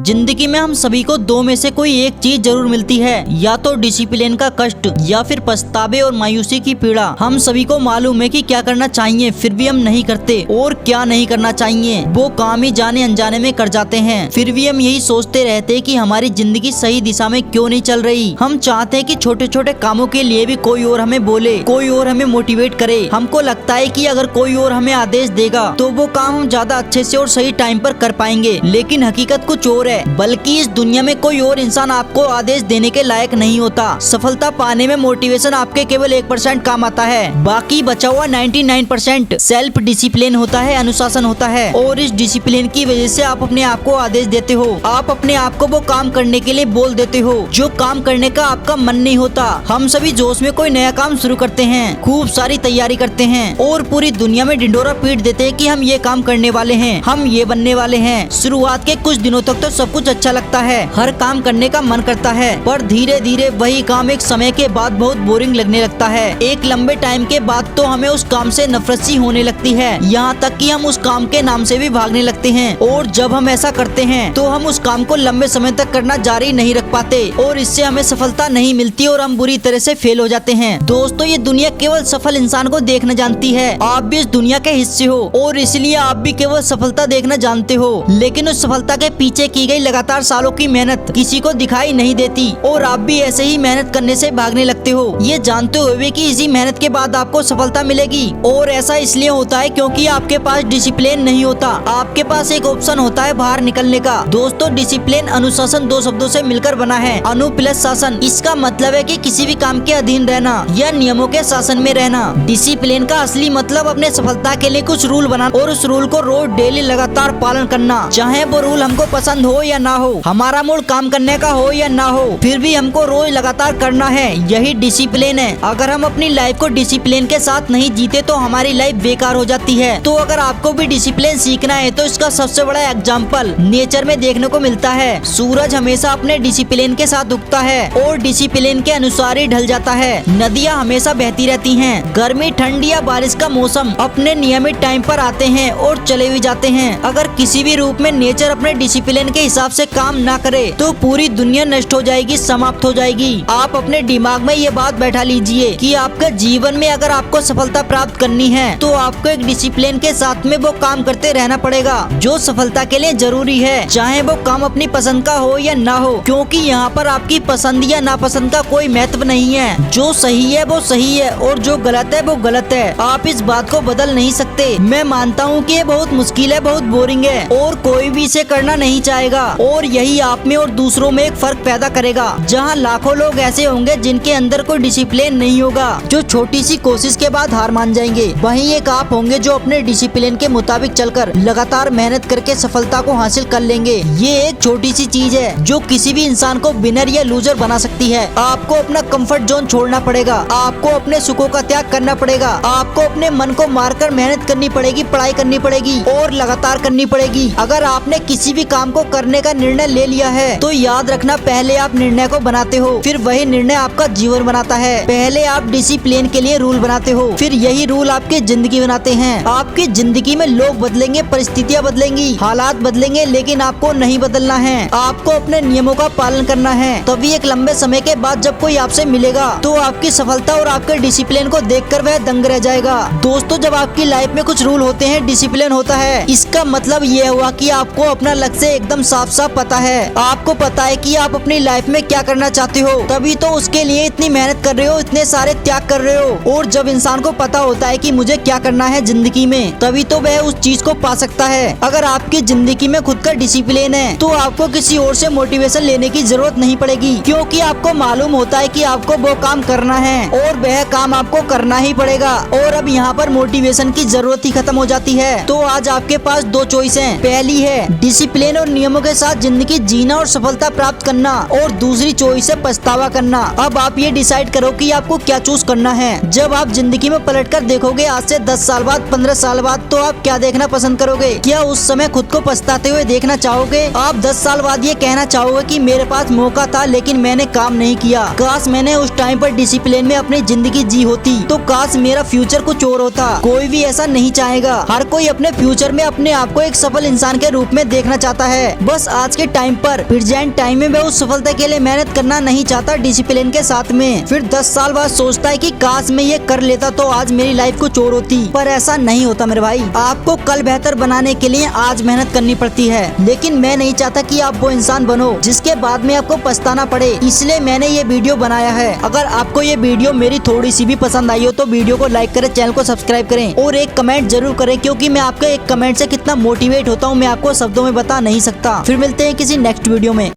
जिंदगी में हम सभी को दो में से कोई एक चीज जरूर मिलती है, या तो डिसिप्लिन का कष्ट या फिर पछतावे और मायूसी की पीड़ा। हम सभी को मालूम है कि क्या करना चाहिए, फिर भी हम नहीं करते, और क्या नहीं करना चाहिए वो काम ही जाने अनजाने में कर जाते हैं। फिर भी हम यही सोचते रहते हैं कि हमारी जिंदगी सही दिशा में क्यों नहीं चल रही। हम चाहते हैं कि छोटे छोटे कामों के लिए भी कोई और हमें बोले, कोई और हमें मोटिवेट करे। हमको लगता है कि अगर कोई और हमें आदेश देगा तो वो काम हम ज्यादा अच्छे से और सही टाइम पर कर पाएंगे, लेकिन हकीकत कुछ और है। बल्कि इस दुनिया में कोई और इंसान आपको आदेश देने के लायक नहीं होता। सफलता पाने में मोटिवेशन आपके केवल 1% काम आता है, बाकी बचा हुआ 99% सेल्फ डिसिप्लिन होता है, अनुशासन होता है। और इस डिसिप्लिन की वजह से आप अपने आप को आदेश देते हो, आप अपने आप को वो काम करने के लिए बोल देते हो जो काम करने का आपका मन नहीं होता। हम सभी जोश में कोई नया काम शुरू करते हैं, खूब सारी तैयारी करते हैं और पूरी दुनिया में ढिंडोरा पीट देते हैं कि हम ये काम करने वाले हैं, हम ये बनने वाले हैं। शुरुआत के कुछ दिनों तक तो सब कुछ अच्छा लगता है, हर काम करने का मन करता है, पर धीरे धीरे वही काम एक समय के बाद बहुत बोरिंग लगने लगता है। एक लंबे टाइम के बाद तो हमें उस काम से नफरत सी होने लगती है, यहाँ तक कि हम उस काम के नाम से भी भागने लगते हैं। और जब हम ऐसा करते हैं तो हम उस काम को लंबे समय तक करना जारी नहीं रख पाते और इससे हमें सफलता नहीं मिलती और हम बुरी तरह से फेल हो जाते हैं। दोस्तों, ये दुनिया केवल सफल इंसान को देखना जानती है। आप भी इस दुनिया के हिस्से हो और इसलिए आप भी केवल सफलता देखना जानते हो, लेकिन उस सफलता के पीछे की गई लगातार सालों की मेहनत किसी को दिखाई नहीं देती और आप भी ऐसे ही मेहनत करने से भागने लगते हो, ये जानते हुए कि इसी मेहनत के बाद आपको सफलता मिलेगी। और ऐसा इसलिए होता है क्योंकि आपके पास डिसिप्लिन नहीं होता, आपके पास एक ऑप्शन होता है बाहर निकलने का। दोस्तों, डिसिप्लिन अनुशासन दो शब्दों से मिलकर बना है, अनु प्लस शासन। इसका मतलब है कि किसी भी काम के अधीन रहना या नियमों के शासन में रहना। डिसिप्लिन का असली मतलब अपने सफलता के लिए कुछ रूल बनाना और उस रूल को रोज डेली लगातार पालन करना, चाहे वो रूल हमको पसंद हो या ना हो, हमारा मूड काम करने का हो या ना हो, फिर भी हमको रोज लगातार करना है। यही डिसिप्लिन है। अगर हम अपनी लाइफ को डिसिप्लिन के साथ नहीं जीते तो हमारी लाइफ बेकार हो जाती है। तो अगर आपको भी डिसिप्लिन सीखना है तो इसका सबसे बड़ा एग्जाम्पल नेचर में देखने को मिलता है। सूरज हमेशा अपने डिसिप्लिन के साथ उगता है और डिसिप्लिन के अनुसार ही ढल जाता है। नदियाँ हमेशा बहती रहती हैं। गर्मी, ठंड या बारिश का मौसम अपने नियमित टाइम पर आते हैं और चले भी जाते हैं। अगर किसी भी रूप में नेचर अपने डिसिप्लिन के हिसाब से काम ना करे तो पूरी दुनिया नष्ट हो जाएगी, समाप्त हो जाएगी। आप अपने दिमाग में ये बात बैठा लीजिए कि आपके जीवन में अगर आपको सफलता प्राप्त करनी है तो आपको एक डिसिप्लिन के साथ में वो काम करते रहना पड़ेगा जो सफलता के लिए जरूरी है, चाहे वो काम अपनी पसंद का हो या ना हो, क्योंकि यहाँ पर आपकी पसंद या नापसंद का कोई महत्व नहीं है। जो सही है वो सही है और जो गलत है वो गलत है। आप इस बात को बदल नहीं सकते। मैं मानता हूँ कि ये बहुत मुश्किल है, बहुत बोरिंग है और कोई भी इसे करना नहीं चाहेगा, और यही आप में और दूसरों में एक फर्क पैदा करेगा। जहाँ लाखों लोग ऐसे होंगे जिनके अंदर कोई डिसिप्लिन नहीं होगा, जो छोटी सी कोशिश के बाद हार मान जाएंगे, वहीं एक आप होंगे जो अपने डिसिप्लिन के मुताबिक चलकर लगातार मेहनत करके सफलता को हासिल कर लेंगे। ये एक छोटी सी चीज है जो किसी भी इंसान को विनर या लूजर बना सकती है। आपको अपना कंफर्ट जोन छोड़ना पड़ेगा, आपको अपने सुखों का त्याग करना पड़ेगा, आपको अपने मन को मारकर मेहनत करनी पड़ेगी, पढ़ाई करनी पड़ेगी और लगातार करनी पड़ेगी। अगर आपने किसी भी काम को करने का निर्णय ले लिया है तो याद रखना, पहले आप निर्णय को बनाते हो, फिर वही निर्णय आपका जीवन बनाता है। पहले आप डिसिप्लिन के लिए रूल बनाते हो, फिर यही रूल आपकी जिंदगी बनाते हैं। आपकी जिंदगी में लोग बदलेंगे, परिस्थितियाँ बदलेंगी, हालात बदलेंगे, लेकिन आपको नहीं बदलना है। आपको अपने नियमों का पालन करना है। तभी एक लंबे समय के बाद जब कोई आपसे मिलेगा तो आपकी सफलता और आपके डिसिप्लिन को देखकर वह दंग रह जाएगा। दोस्तों, जब आपकी लाइफ में कुछ रूल होते हैं, डिसिप्लिन होता है, इसका मतलब ये हुआ कि आपको अपना लक्ष्य एकदम साफ साफ पता है। आपको पता है कि आप अपनी लाइफ में क्या करना चाहते हो, तभी तो उसके लिए इतनी मेहनत कर रहे हो, इतने सारे त्याग कर रहे हो। और जब इंसान को पता होता है कि मुझे क्या करना है जिंदगी में, तभी तो वह उस चीज को पा सकता है। अगर आपकी जिंदगी में खुद का डिसिप्लिन है तो आपको किसी और से मोटिवेशन लेने की जरूरत नहीं पड़ेगी, क्योंकि आपको मालूम होता है कि आपको वो काम करना है और वह काम आपको करना ही पड़ेगा। और अब यहाँ पर मोटिवेशन की जरूरत ही खत्म हो जाती है। तो आज आपके पास दो चॉइस हैं। पहली है डिसिप्लिन और नियमों के साथ जिंदगी जीना और सफलता प्राप्त करना, और दूसरी चॉइस है पछतावा करना। अब आप ये डिसाइड करो कि आपको क्या चूज करना है। जब आप जिंदगी में पलटकर देखोगे आज से 10 साल बाद, 15 साल बाद, तो आप क्या देखना पसंद करोगे? क्या उस समय खुद को पछताते हुए देखना चाहोगे? आप 10 साल बाद ये कहना चाहोगे कि मेरे पास मौका था लेकिन मैंने काम नहीं किया, काश मैंने उस टाइम पर डिसिप्लिन में अपनी जिंदगी जी होती, तो काश मेरा फ्यूचर कुछ और होता। कोई भी ऐसा नहीं चाहेगा। हर कोई अपने फ्यूचर में अपने आप को एक सफल इंसान के रूप में देखना चाहता है। वह बस आज के टाइम पर प्रेजेंट टाइम में मैं उस सफलता के लिए मेहनत करना नहीं चाहता डिसिप्लिन के साथ में। फिर 10 साल बाद सोचता है कि काश मैं ये कर लेता तो आज मेरी लाइफ कुछ और होती, पर ऐसा नहीं होता मेरे भाई। आपको कल बेहतर बनाने के लिए आज मेहनत करनी पड़ती है, लेकिन मैं नहीं चाहता कि आप वो इंसान बनो जिसके बाद में आपको पछताना पड़े, इसलिए मैंने ये वीडियो बनाया है। अगर आपको ये वीडियो मेरी थोड़ी सी भी पसंद आई हो तो वीडियो को लाइक करें, चैनल को सब्सक्राइब करें और एक कमेंट जरूर करें, क्योंकि मैं आपके एक कमेंट से कितना मोटिवेट होता हूँ मैं आपको शब्दों में बता नहीं सकता। फिर मिलते हैं किसी नेक्स्ट वीडियो में।